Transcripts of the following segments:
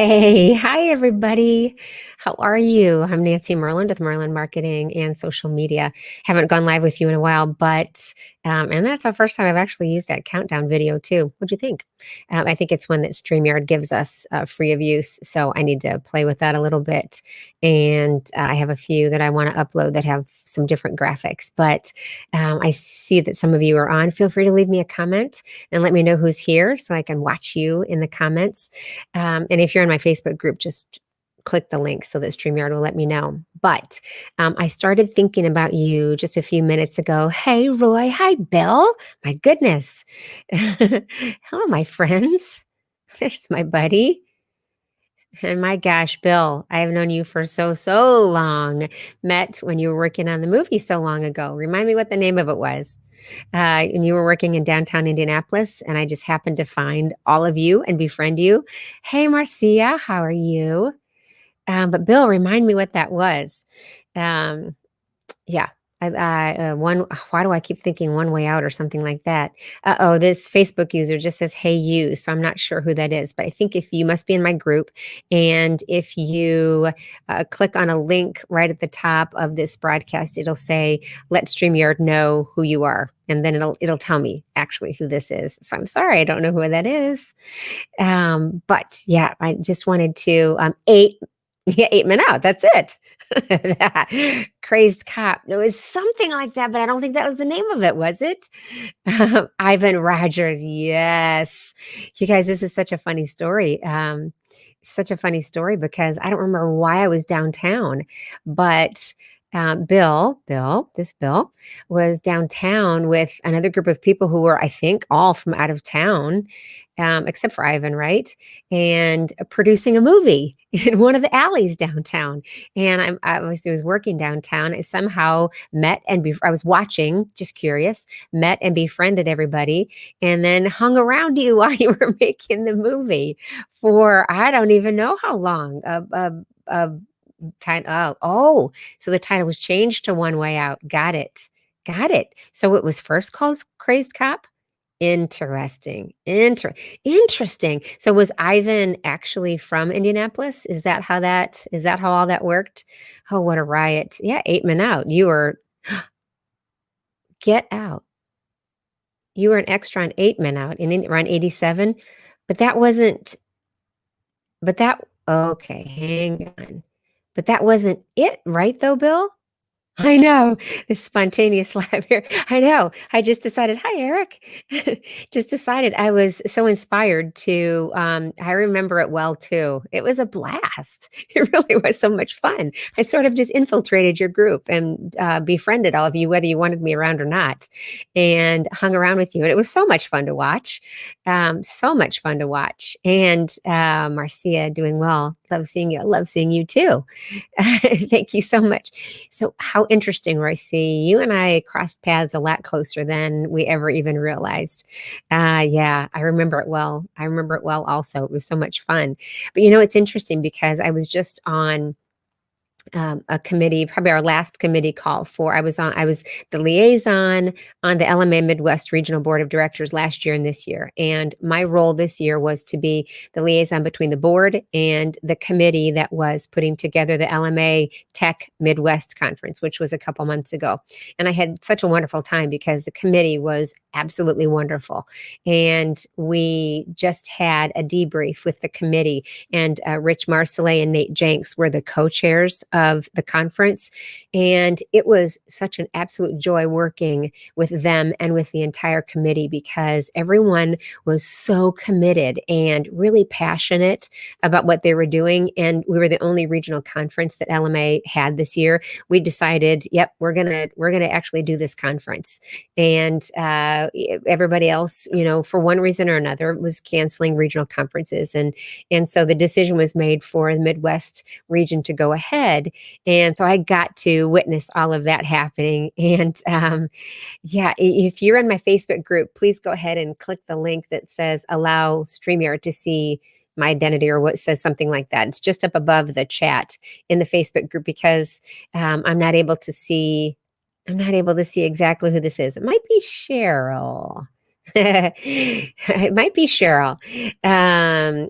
Hey, hi everybody. How are you? I'm Nancy Merland with Merland Marketing and Social Media. Haven't gone live with you in a while, but and that's the first time I've actually used that countdown video too. What'd you think? I think it's one that StreamYard gives us free of use, so I need to play with that a little bit. And I have a few that I want to upload that have some different graphics. But I see that some of you are on. Feel free to leave me a comment and let me know who's here so I can watch you in the comments. And if you're in my Facebook group, just click the link so that StreamYard will let me know. But I started thinking about you just a few minutes ago. Hey, Roy. Hi, Bill. My goodness. Hello, my friends. There's my buddy. And my gosh, Bill, I have known you for so long. Met when you were working on the movie so long ago. Remind me what the name of it was. And you were working in downtown Indianapolis, and I just happened to find all of you and befriend you. Hey, Marcia, how are you? But Bill, remind me what that was. Um, yeah. One. Why do I keep thinking one way out or something like that? Oh, this Facebook user just says "Hey you," so I'm not sure who that is. But I think if you must be in my group, and if you click on a link right at the top of this broadcast, it'll say "Let StreamYard know who you are," and then it'll tell me actually who this is. So I'm sorry, I don't know who that is. But yeah, I just wanted to eight. Yeah, 8 Men Out. That's it. Crazed Cop. It was something like that, but I don't think that was the name of it, was it? Ivan Rogers. Yes. You guys, this is such a funny story. Such a funny story because I don't remember why I was downtown, but this Bill was downtown with another group of people who were, I think, all from out of town, except for Ivan, right? And producing a movie in one of the alleys downtown. And I was working downtown. I somehow met I was watching, just curious, met and befriended everybody, and then hung around you while you were making the movie for I don't even know how long. So the title was changed to One Way Out. Got it. Got it. So it was first called Crazed Cop. Interesting. Interesting. So was Ivan actually from Indianapolis? Is that how all that worked? Oh, what a riot. Yeah, 8 Men Out. You were Get Out. You were an extra on 8 Men Out in around 87, but that wasn't but that okay, hang on. But that wasn't it, right though, Bill? I know. This spontaneous laugh here. I know. I just decided, hi, Eric. Just decided I was so inspired to, I remember it well too. It was a blast. It really was so much fun. I sort of just infiltrated your group and befriended all of you, whether you wanted me around or not, and hung around with you. And it was so much fun to watch. So much fun to watch. And Marcia doing well. Love seeing you. Love seeing you too. Thank you so much. So, how interesting, Royce. You and I crossed paths a lot closer than we ever even realized. Yeah, I remember it well. I remember it well also. It was so much fun. But it's interesting because I was just on a committee, probably our last committee call I was the liaison on the LMA Midwest Regional Board of Directors last year and this year. And my role this year was to be the liaison between the board and the committee that was putting together the LMA Tech Midwest Conference, which was a couple months ago. And I had such a wonderful time because the committee was absolutely wonderful. And we just had a debrief with the committee, and Rich Marcellet and Nate Jenks were the co-chairs of the conference. And it was such an absolute joy working with them and with the entire committee because everyone was so committed and really passionate about what they were doing. And we were the only regional conference that LMA had this year. We decided, yep, we're gonna actually do this conference. And everybody else, for one reason or another, was canceling regional conferences, and so the decision was made for the Midwest region to go ahead. And so I got to witness all of that happening. And yeah, if you're in my Facebook group, please go ahead and click the link that says allow StreamYard to see my identity, or what says something like that. It's just up above the chat in the Facebook group because I'm not able to see exactly who this is. It might be Cheryl. It might be Cheryl.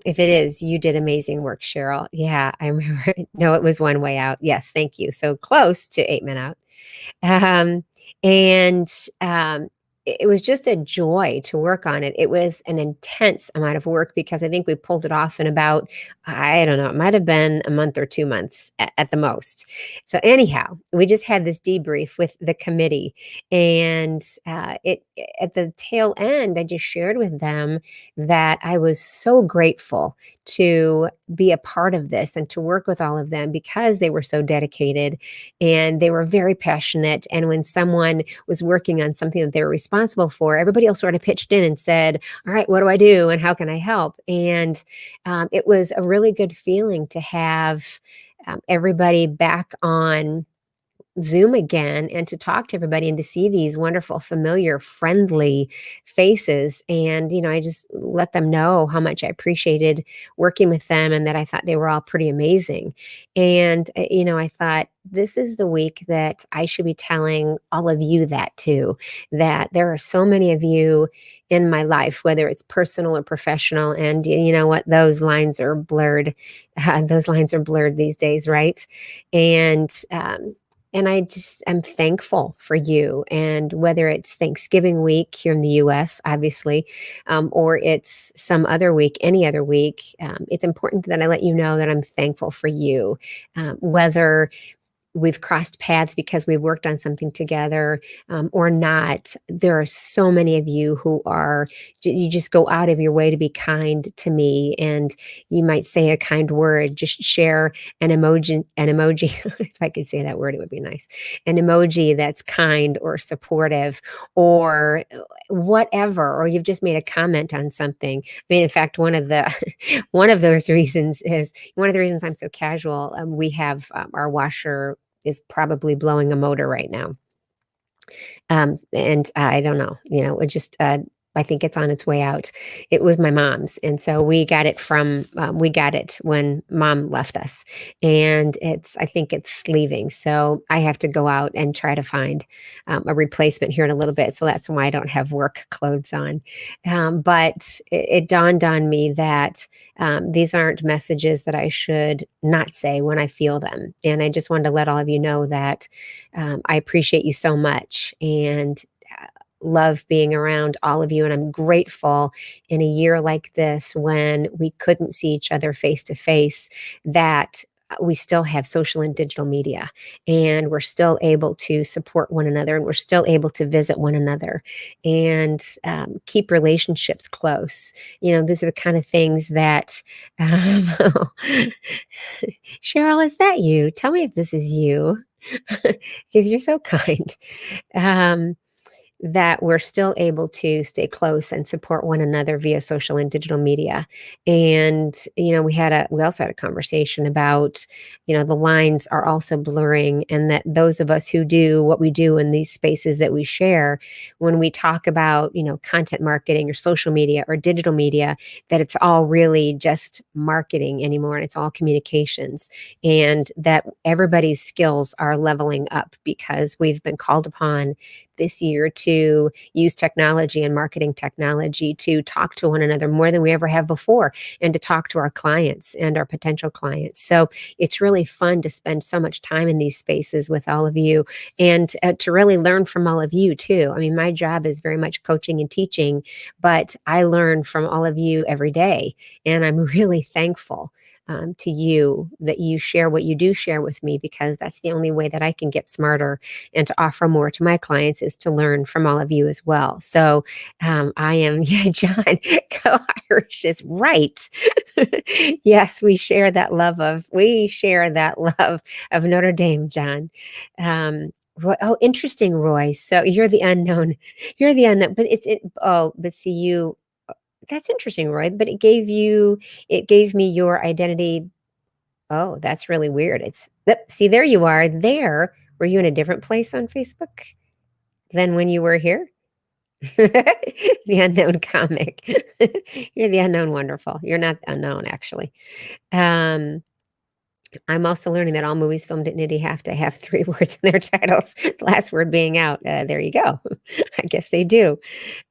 If it is, you did amazing work, Cheryl. Yeah, I remember. No, it was One Way Out. Yes, thank you. So close to Eight Men Out. Um, and it was just a joy to work on it. It was an intense amount of work because I think we pulled it off in about, I don't know, it might have been a month or 2 months at the most. So, anyhow, we just had this debrief with the committee. And it at the tail end, I just shared with them that I was so grateful to be a part of this and to work with all of them because they were so dedicated and they were very passionate. And when someone was working on something that they were responsible for, everybody else sort of pitched in and said, "All right, what do I do and how can I help?" And it was a really good feeling to have everybody back on Zoom again and to talk to everybody and to see these wonderful, familiar, friendly faces. And, I just let them know how much I appreciated working with them and that I thought they were all pretty amazing. And, I thought this is the week that I should be telling all of you that too, that there are so many of you in my life, whether it's personal or professional. And you know what? Those lines are blurred. Those lines are blurred these days, right? And I just am thankful for you. And whether it's Thanksgiving week here in the US, obviously, or it's some other week, any other week, it's important that I let you know that I'm thankful for you. Whether we've crossed paths because we've worked on something together or not, there are so many of you who are, you just go out of your way to be kind to me. And you might say a kind word, just share an emoji. If I could say that word, it would be nice. An emoji that's kind or supportive or whatever, or you've just made a comment on something. I mean, in fact, one of those reasons is one of the reasons I'm so casual. We have our washer is probably blowing a motor right now. And I don't know, it just, I think it's on its way out. It was my mom's. And so we got it when mom left us. And I think it's leaving. So I have to go out and try to find a replacement here in a little bit. So that's why I don't have work clothes on. But it dawned on me that these aren't messages that I should not say when I feel them. And I just wanted to let all of you know that I appreciate you so much and love being around all of you. And I'm grateful in a year like this when we couldn't see each other face to face that we still have social and digital media and we're still able to support one another and we're still able to visit one another and keep relationships close. These are the kind of things that Cheryl, is that you? Tell me if this is you. Because you're so kind. Um, that we're still able to stay close and support one another via social and digital media. And we also had a conversation about the lines are also blurring, and that those of us who do what we do in these spaces that we share, when we talk about content marketing or social media or digital media, that it's all really just marketing anymore, and it's all communications, and that everybody's skills are leveling up because we've been called upon this year to use technology and marketing technology to talk to one another more than we ever have before and to talk to our clients and our potential clients. So it's really fun to spend so much time in these spaces with all of you and to really learn from all of you too. I mean, my job is very much coaching and teaching, but I learn from all of you every day. And I'm really thankful to you that you share what you do share with me, because that's the only way that I can get smarter and to offer more to my clients is to learn from all of you as well. So I am, yeah, John, go Irish is right. Yes, we share that love of Notre Dame, John. Roy, oh, interesting, Roy. So you're the unknown, but but see you, that's interesting, Roy, but it gave me your identity. Oh, that's really weird. See, there you are. There. Were you in a different place on Facebook than when you were here? The unknown comic. You're the unknown wonderful. You're not unknown, actually. Um, I'm also learning that all movies filmed at Niddy have to have 3 words in their titles, the last word being out. There you go. I guess they do.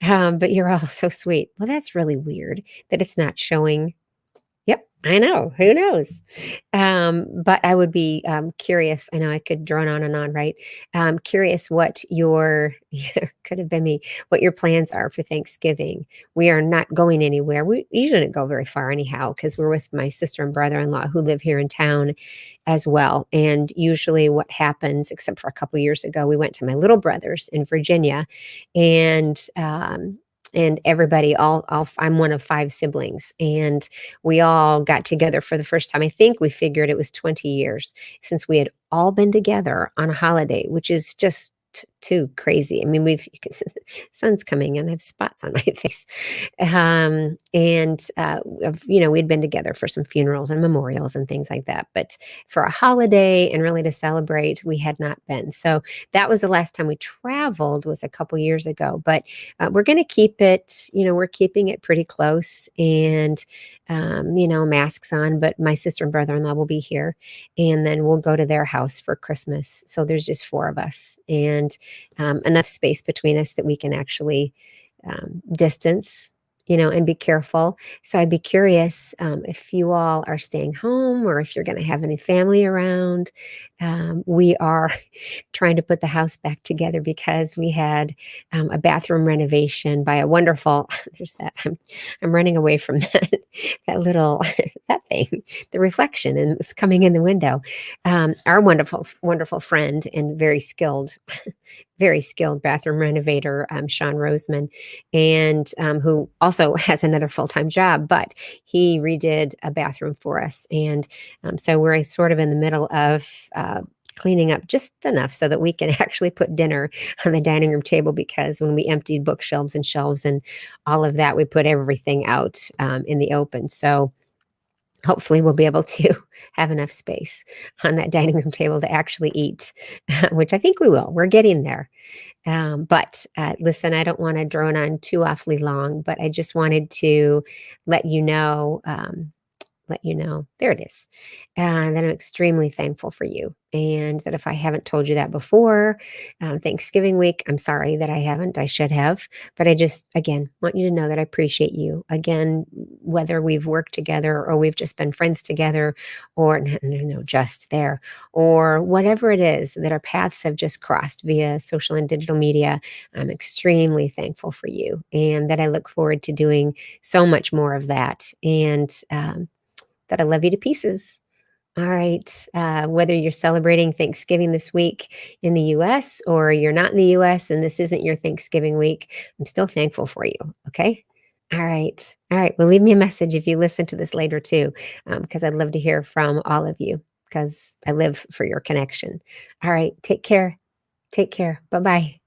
But you're all so sweet. Well, that's really weird that it's not showing. Yep, I know. Who knows? But I would be curious. I know I could drone on and on, right? Curious what your could have been me. What your plans are for Thanksgiving. We are not going anywhere. We usually don't go very far anyhow because we're with my sister and brother-in-law who live here in town as well. And usually, what happens, except for a couple years ago, we went to my little brother's in Virginia, and everybody all I'm one of 5 siblings, and we all got together for the first time. I think we figured it was 20 years since we had all been together on a holiday, which is just too crazy. I mean, we've sun's coming and I have spots on my face. We'd been together for some funerals and memorials and things like that. But for a holiday and really to celebrate, we had not been. So that was the last time we traveled was a couple years ago. But we're going to keep it, we're keeping it pretty close and, masks on. But my sister and brother in law will be here. And then we'll go to their house for Christmas. So there's just 4 of us and enough space between us that we can actually distance, and be careful. So I'd be curious if you all are staying home or if you're going to have any family around. We are trying to put the house back together because we had a bathroom renovation by a wonderful. There's that. I'm running away from that little that thing, the reflection, and it's coming in the window. Our wonderful, wonderful friend and very skilled bathroom renovator, Sean Roseman, and who also has another full time job, but he redid a bathroom for us. And so we're sort of in the middle of cleaning up just enough so that we can actually put dinner on the dining room table because when we emptied bookshelves and shelves and all of that, we put everything out in the open. So hopefully we'll be able to have enough space on that dining room table to actually eat, which I think we will. We're getting there. But listen, I don't want to drone on too awfully long, but I just wanted to let you know. There it is. And that I'm extremely thankful for you. And that if I haven't told you that before, Thanksgiving week, I'm sorry that I haven't. I should have. But I just, again, want you to know that I appreciate you. Again, whether we've worked together or we've just been friends together or no, just there, or whatever it is that our paths have just crossed via social and digital media, I'm extremely thankful for you. And that I look forward to doing so much more of that. And, that I love you to pieces. All right. Whether you're celebrating Thanksgiving this week in the US or you're not in the US and this isn't your Thanksgiving week, I'm still thankful for you. Okay. All right. All right. Well, leave me a message if you listen to this later too, because I'd love to hear from all of you because I live for your connection. All right. Take care. Take care. Bye bye.